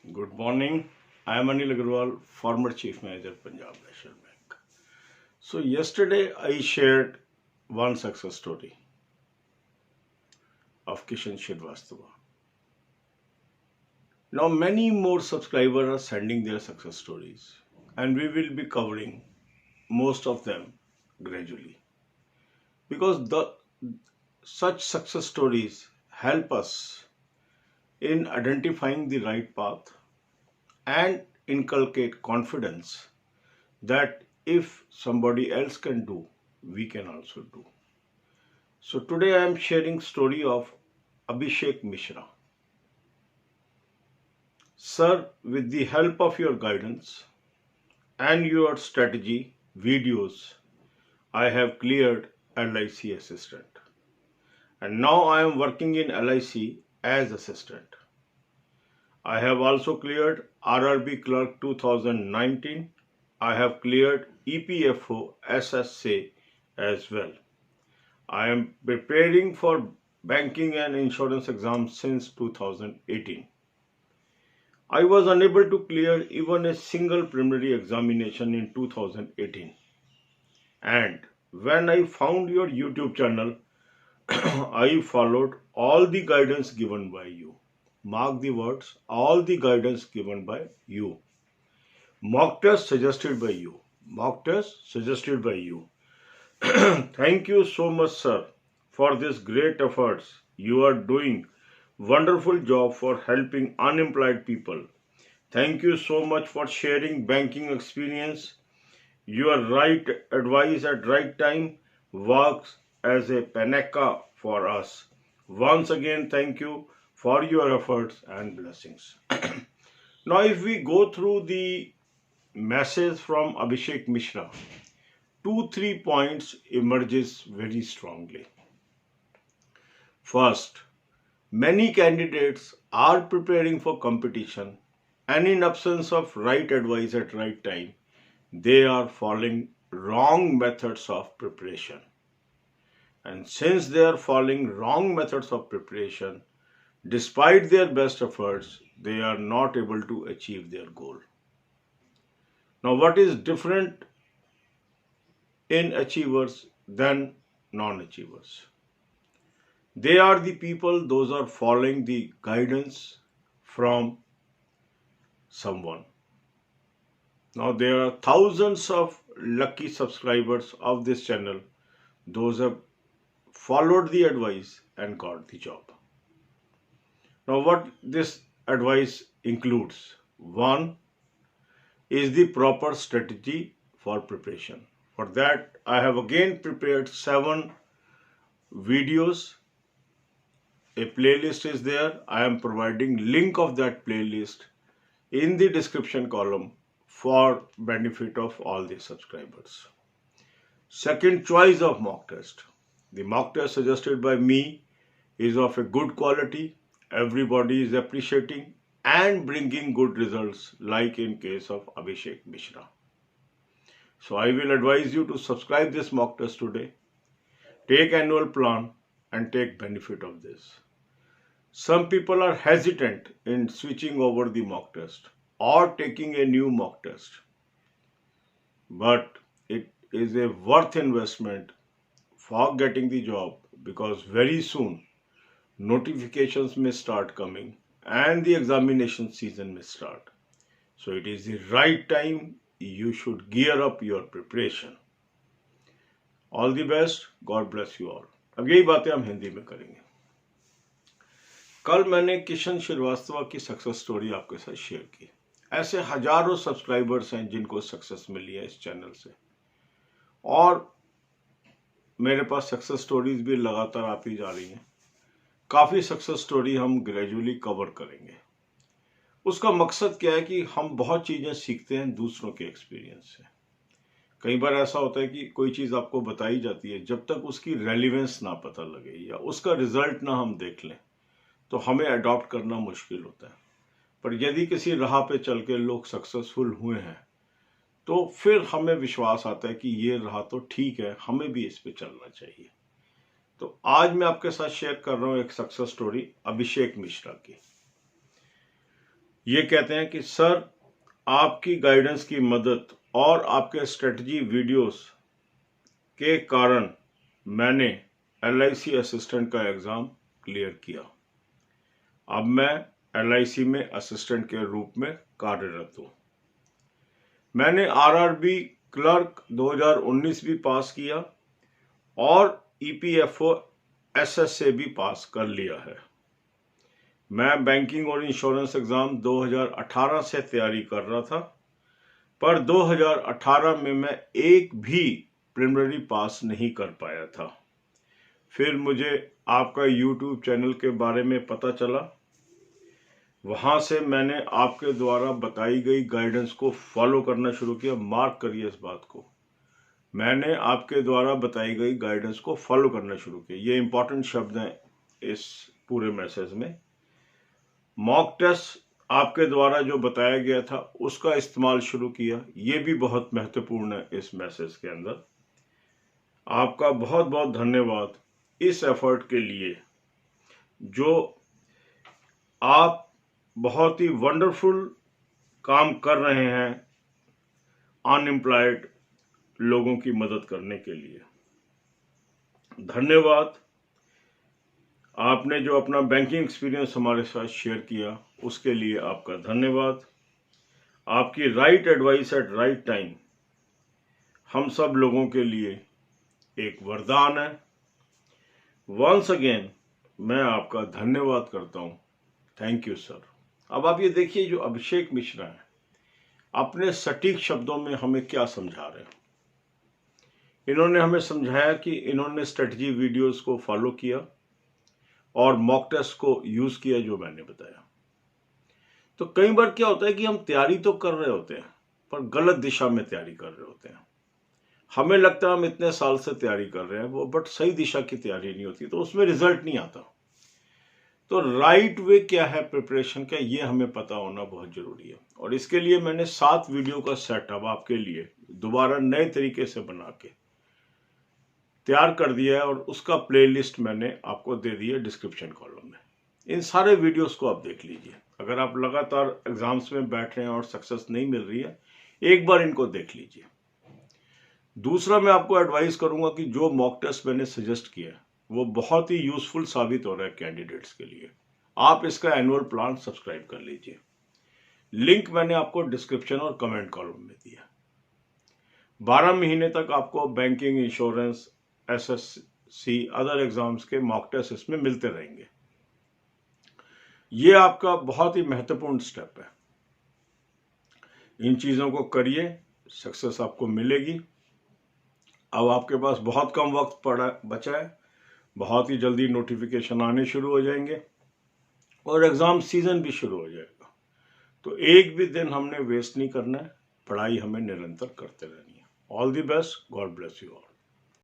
Good morning. I am Anil Agarwal, former Chief Manager, Punjab National Bank. So, yesterday I shared one success story of Kishan Shrivastava. Now, many more subscribers are sending their success stories, and we will be covering most of them gradually because such success stories help us in identifying the right path and inculcate confidence that if somebody else can do, we can also do. So today I am sharing story of Abhishek Mishra. Sir, with the help of your guidance and your strategy videos, I have cleared LIC assistant. And now I am working in LIC as assistant. I have also cleared RRB clerk 2019. I have cleared EPFO SSA as well. I am preparing for banking and insurance exams since 2018. I was unable to clear even a single preliminary examination in 2018. And when I found your YouTube channel, I followed all the guidance given by you. Mark the words, all the guidance given by you. Mock test suggested by you. Mock test suggested by you. Thank you so much, sir, for this great efforts. You are doing wonderful job for helping unemployed people. Thank you so much for sharing banking experience. Your right advice at right time works as a panacea for us. Once again, thank you for your efforts and blessings. Now, if we go through the message from Abhishek Mishra, 2-3 points emerges very strongly. First, many candidates are preparing for competition and in absence of right advice at right time, they are following wrong methods of preparation. And since they are following wrong methods of preparation, despite their best efforts, they are not able to achieve their goal. Now, what is different in achievers than non-achievers? They are the people, those are following the guidance from someone. Now, there are thousands of lucky subscribers of this channel. Those have followed the advice and got the job. Now, what this advice includes? One is the proper strategy for preparation. For that, I have again prepared 7 videos. A playlist is there. I am providing link of that playlist in the description column for benefit of all the subscribers. Second, choice of mock test. The mock test suggested by me is of a good quality. Everybody is appreciating and bringing good results like in case of Abhishek Mishra. So I will advise you to subscribe this mock test today. Take annual plan and take benefit of this. Some people are hesitant in switching over the mock test or taking a new mock test. But it is a worth investment for getting the job because very soon notifications may start coming and the examination season may start. So it is the right time. You should gear up your preparation. All the best, God bless you all. अब यही बातें हम हिंदी में करेंगे। कल मैंने किशन श्रीवास्तव की success story आपके साथ शेयर की। ऐसे हजारों सब्सक्राइबर्स हैं जिनको सक्सेस मिली है इस चैनल से, और मेरे पास सक्सेस स्टोरीज भी लगातार आती जा रही हैं। काफ़ी सक्सेस स्टोरी हम ग्रेजुअली कवर करेंगे। उसका मकसद क्या है कि हम बहुत चीज़ें सीखते हैं दूसरों के एक्सपीरियंस से। कई बार ऐसा होता है कि कोई चीज़ आपको बताई जाती है, जब तक उसकी रेलिवेंस ना पता लगे या उसका रिजल्ट ना हम देख लें तो हमें अडॉप्ट करना मुश्किल होता है। पर यदि किसी राह पे चल के लोग सक्सेसफुल हुए हैं तो फिर हमें विश्वास आता है कि ये राह तो ठीक है, हमें भी इस पे चलना चाहिए। तो आज मैं आपके साथ शेयर कर रहा हूँ एक सक्सेस स्टोरी अभिषेक मिश्रा की। ये कहते हैं कि सर आपकी गाइडेंस की मदद और आपके स्ट्रेटजी वीडियोस के कारण मैंने LIC असिस्टेंट का एग्ज़ाम क्लियर किया। अब मैं LIC में असिस्टेंट के रूप में कार्यरत हूँ। मैंने RRB क्लर्क 2019 भी पास किया और EPFO SSA भी पास कर लिया है। मैं बैंकिंग और इंश्योरेंस एग्ज़ाम 2018 से तैयारी कर रहा था, पर 2018 में मैं एक भी प्रिलिमिनरी पास नहीं कर पाया था। फिर मुझे आपका YouTube चैनल के बारे में पता चला। वहाँ से मैंने आपके द्वारा बताई गई गाइडेंस को फॉलो करना शुरू किया। मार्क करिए इस बात को, मैंने आपके द्वारा बताई गई गाइडेंस को फॉलो करना शुरू किया। ये इंपॉर्टेंट शब्द हैं इस पूरे मैसेज में। मॉक टेस्ट आपके द्वारा जो बताया गया था उसका इस्तेमाल शुरू किया, ये भी बहुत महत्वपूर्ण है इस मैसेज के अंदर। आपका बहुत बहुत धन्यवाद इस एफर्ट के लिए जो आप बहुत ही वंडरफुल काम कर रहे हैं अनएम्प्लॉयड लोगों की मदद करने के लिए। धन्यवाद। आपने जो अपना बैंकिंग एक्सपीरियंस हमारे साथ शेयर किया उसके लिए आपका धन्यवाद। आपकी right advice eight right time हम सब लोगों के लिए एक वरदान है। वंस अगेन मैं आपका धन्यवाद करता हूँ। Thank you sir. अब आप ये देखिए, जो अभिषेक मिश्रा है अपने सटीक शब्दों में हमें क्या समझा रहे हैं। इन्होंने हमें समझाया कि इन्होंने स्ट्रेटजी वीडियोस को फॉलो किया और मॉक टेस्ट को यूज किया जो मैंने बताया। तो कई बार क्या होता है कि हम तैयारी तो कर रहे होते हैं पर गलत दिशा में तैयारी कर रहे होते हैं। हमें लगता है हम इतने साल से तैयारी कर रहे हैं वो, बट सही दिशा की तैयारी नहीं होती, तो उसमें रिजल्ट नहीं आता। तो राइट वे क्या है प्रिपरेशन का, ये हमें पता होना बहुत जरूरी है। और इसके लिए मैंने 7 वीडियो का सेटअप आपके लिए दोबारा नए तरीके से बना के तैयार कर दिया है और उसका प्लेलिस्ट मैंने आपको दे दिया डिस्क्रिप्शन कॉलम में। इन सारे वीडियोस को आप देख लीजिए। अगर आप लगातार एग्जाम्स में बैठ रहे हैं और सक्सेस नहीं मिल रही है, एक बार इनको देख लीजिए। दूसरा, मैं आपको एडवाइस करूंगा कि जो मॉक टेस्ट मैंने सजेस्ट किया है वो बहुत ही यूजफुल साबित हो रहा है कैंडिडेट्स के लिए। आप इसका एनुअल प्लान सब्सक्राइब कर लीजिए। लिंक मैंने आपको डिस्क्रिप्शन और कमेंट कॉलम में दिया। 12 महीने तक आपको banking, insurance, SSC, other exams के मॉक टेस्ट इसमें मिलते रहेंगे। ये आपका बहुत ही महत्वपूर्ण स्टेप है। इन चीजों को करिए, सक्सेस आपको मिलेगी। अब आपके पास बहुत कम वक्त बचा है, बहुत ही जल्दी नोटिफिकेशन आने शुरू हो जाएंगे और एग्जाम सीजन भी शुरू हो जाएगा। तो एक भी दिन हमने वेस्ट नहीं करना है, पढ़ाई हमें निरंतर करते रहनी है। All the best, God bless you all.